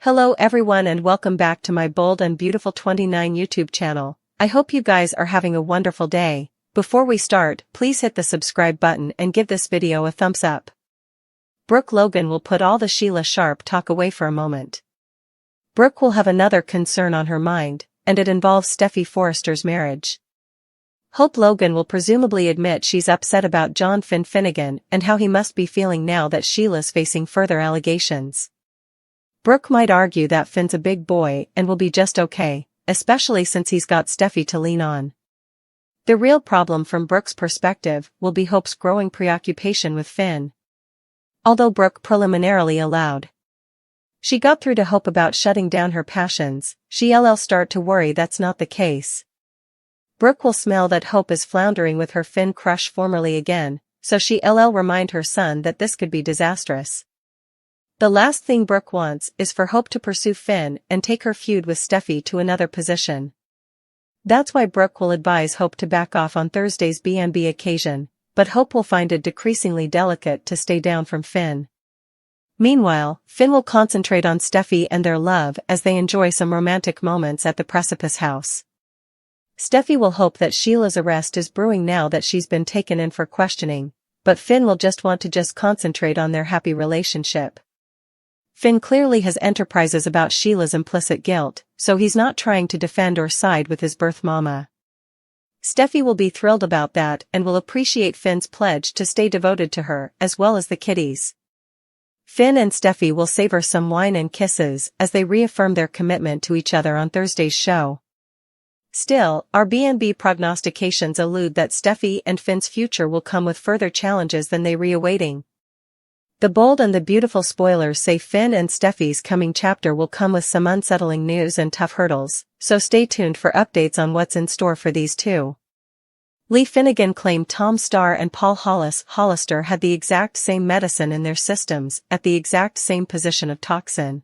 Hello everyone and welcome back to my Bold and Beautiful 29 YouTube channel. I hope you guys are having a wonderful day. Before we start, please hit the subscribe button and give this video a thumbs up. Brooke Logan will put all the Sheila Sharp talk away for a moment. Brooke will have another concern on her mind, and it involves Steffy Forrester's marriage. Hope Logan will presumably admit she's upset about John Finnegan and how he must be feeling now that Sheila's facing further allegations. Brooke might argue that Finn's a big boy and will be just okay, especially since he's got Steffy to lean on. The real problem from Brooke's perspective will be Hope's growing preoccupation with Finn. Although Brooke preliminarily allowed she got through to Hope about shutting down her passions, she'll start to worry that's not the case. Brooke will smell that Hope is floundering with her Finn crush formerly again, so she'll remind her son that this could be disastrous. The last thing Brooke wants is for Hope to pursue Finn and take her feud with Steffy to another position. That's why Brooke will advise Hope to back off on Thursday's B&B occasion, but Hope will find it decreasingly delicate to stay down from Finn. Meanwhile, Finn will concentrate on Steffy and their love as they enjoy some romantic moments at the Precipice house. Steffy will hope that Sheila's arrest is brewing now that she's been taken in for questioning, but Finn will want to concentrate on their happy relationship. Finn clearly has enterprises about Sheila's implicit guilt, so he's not trying to defend or side with his birth mama. Steffy will be thrilled about that and will appreciate Finn's pledge to stay devoted to her as well as the kiddies. Finn and Steffy will savor some wine and kisses as they reaffirm their commitment to each other on Thursday's show. Still, our B&B prognostications allude that Steffy and Finn's future will come with further challenges than they reawaiting. The Bold and the Beautiful spoilers say Finn and Steffy's coming chapter will come with some unsettling news and tough hurdles, so stay tuned for updates on what's in store for these two. Lee Finnegan claimed Tom Starr and Paul Hollister had the exact same medicine in their systems at the exact same position of toxin.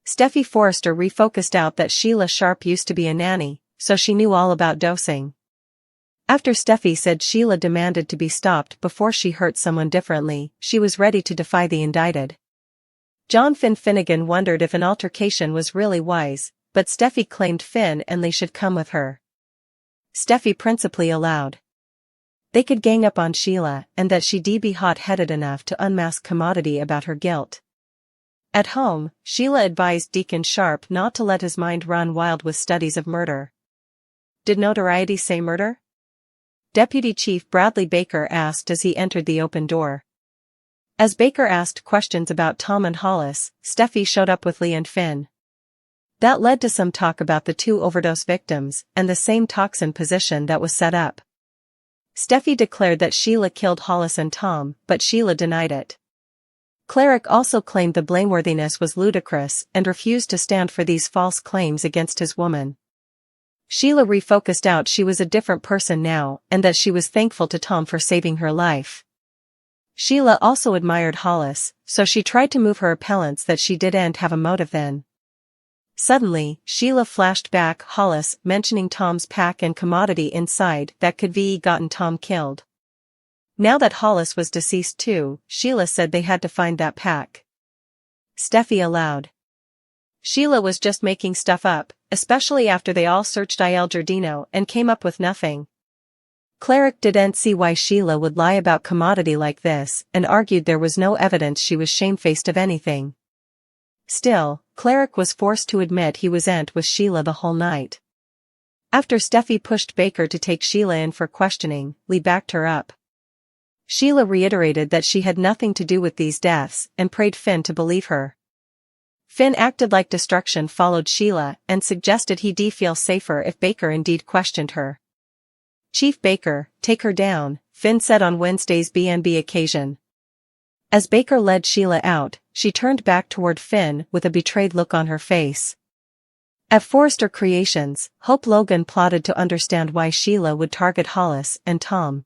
Steffy Forrester refocused out that Sheila Sharp used to be a nanny, so she knew all about dosing. After Steffy said Sheila demanded to be stopped before she hurt someone differently, she was ready to defy the indicted. John Finnegan wondered if an altercation was really wise, but Steffy claimed Finn and Lee should come with her. Steffy principally allowed they could gang up on Sheila and that she'd be hot-headed enough to unmask Commodity about her guilt. At home, Sheila advised Deacon Sharp not to let his mind run wild with studies of murder. Did notoriety say murder? Deputy Chief Bradley Baker asked as he entered the open door. As Baker asked questions about Tom and Hollis, Steffy showed up with Lee and Finn. That led to some talk about the two overdose victims and the same toxin position that was set up. Steffy declared that Sheila killed Hollis and Tom, but Sheila denied it. Cleric also claimed the blameworthiness was ludicrous and refused to stand for these false claims against his woman. Sheila refocused out she was a different person now and that she was thankful to Tom for saving her life. Sheila also admired Hollis, so she tried to move her appellants that she didn't have a motive then. Suddenly, Sheila flashed back Hollis mentioning Tom's pack and Commodity inside that could have gotten Tom killed. Now that Hollis was deceased too, Sheila said they had to find that pack. Steffy allowed. Sheila was just making stuff up, especially after they all searched Il Giardino and came up with nothing. Cleric didn't see why Sheila would lie about Commodity like this and argued there was no evidence she was shamefaced of anything. Still, Cleric was forced to admit he wasn't with Sheila the whole night. After Steffy pushed Baker to take Sheila in for questioning, Lee backed her up. Sheila reiterated that she had nothing to do with these deaths and prayed Finn to believe her. Finn acted like destruction followed Sheila and suggested he'd feel safer if Baker indeed questioned her. Chief Baker, take her down, Finn said on Wednesday's B&B occasion. As Baker led Sheila out, she turned back toward Finn with a betrayed look on her face. At Forrester Creations, Hope Logan plotted to understand why Sheila would target Hollis and Tom.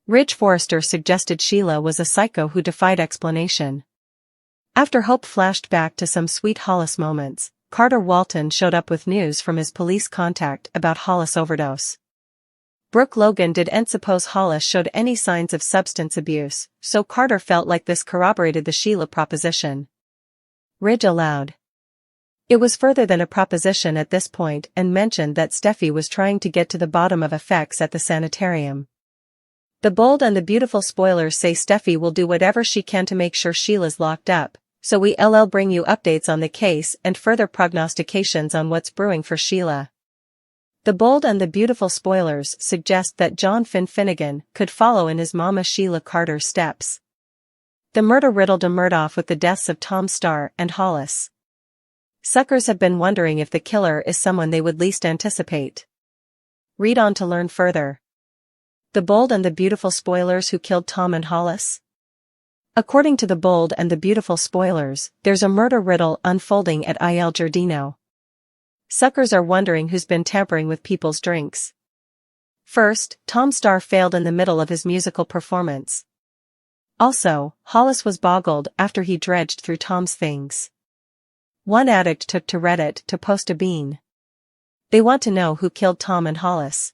Ridge Forrester suggested Sheila was a psycho who defied explanation. After Hope flashed back to some sweet Hollis moments, Carter Walton showed up with news from his police contact about Hollis' overdose. Brooke Logan didn't suppose Hollis showed any signs of substance abuse, so Carter felt like this corroborated the Sheila proposition. Ridge allowed It was further than a proposition at this point and mentioned that Steffy was trying to get to the bottom of effects at the sanitarium. The Bold and the Beautiful spoilers say Steffy will do whatever she can to make sure Sheila's locked up, so we'll bring you updates on the case and further prognostications on what's brewing for Sheila. The Bold and the Beautiful spoilers suggest that John Finnegan could follow in his mama Sheila Carter's steps. The murder riddle demurred off with the deaths of Tom Starr and Hollis. Suckers have been wondering if the killer is someone they would least anticipate. Read on to learn further. The Bold and the Beautiful spoilers who killed Tom and Hollis? According to the Bold and the Beautiful spoilers, there's a murder riddle unfolding at Il Giardino. Suckers are wondering who's been tampering with people's drinks. First, Tom Starr failed in the middle of his musical performance. Also, Hollis was boggled after he dredged through Tom's things. One addict took to Reddit to post a bean. They want to know who killed Tom and Hollis.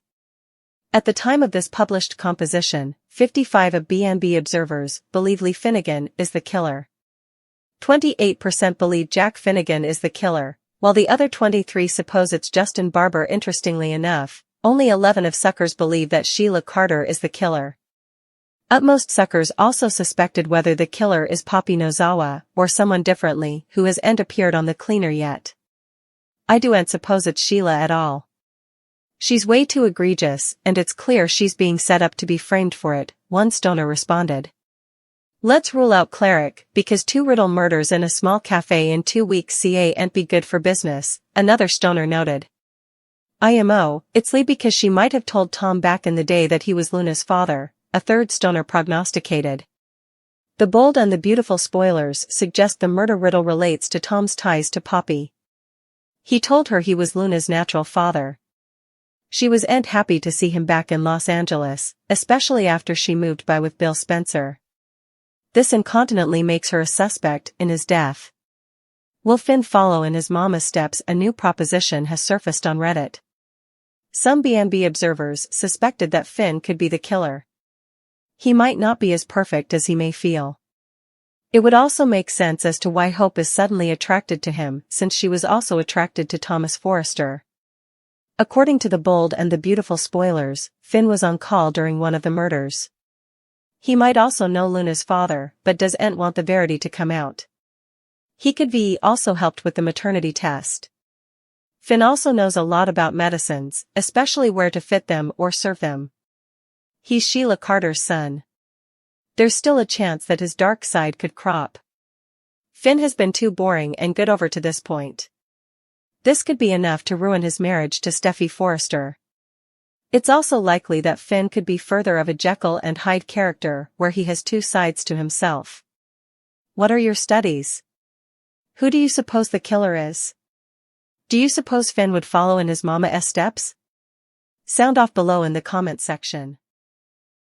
At the time of this published composition, 55 of B&B observers believe Lee Finnegan is the killer. 28% believe Jack Finnegan is the killer, while the other 23 suppose it's Justin Barber. Interestingly enough, only 11 of suckers believe that Sheila Carter is the killer. Utmost suckers also suspected whether the killer is Poppy Nozawa or someone differently who hasn't appeared on the cleaner yet. I don't suppose it's Sheila at all. She's way too egregious, and it's clear she's being set up to be framed for it, one stoner responded. Let's rule out Cleric, because 2 riddle murders in a small cafe in 2 weeks ain't be good for business, another stoner noted. IMO, it's Lee because she might have told Tom back in the day that he was Luna's father, a third stoner prognosticated. The Bold and the Beautiful spoilers suggest the murder riddle relates to Tom's ties to Poppy. He told her he was Luna's natural father. She was happy to see him back in Los Angeles, especially after she moved by with Bill Spencer. This incontinently makes her a suspect in his death. Will Finn follow in his mama's steps? A new proposition has surfaced on Reddit. Some B&B observers suspected that Finn could be the killer. He might not be as perfect as he may feel. It would also make sense as to why Hope is suddenly attracted to him, since she was also attracted to Thomas Forrester. According to the Bold and the Beautiful spoilers, Finn was on call during one of the murders. He might also know Luna's father, but doesn't want the verity to come out. He could be also helped with the maternity test. Finn also knows a lot about medicines, especially where to fit them or serve them. He's Sheila Carter's son. There's still a chance that his dark side could crop. Finn has been too boring and good over to this point. This could be enough to ruin his marriage to Steffy Forrester. It's also likely that Finn could be further of a Jekyll and Hyde character where he has 2 sides to himself. What are your studies? Who do you suppose the killer is? Do you suppose Finn would follow in his mama's steps? Sound off below in the comment section.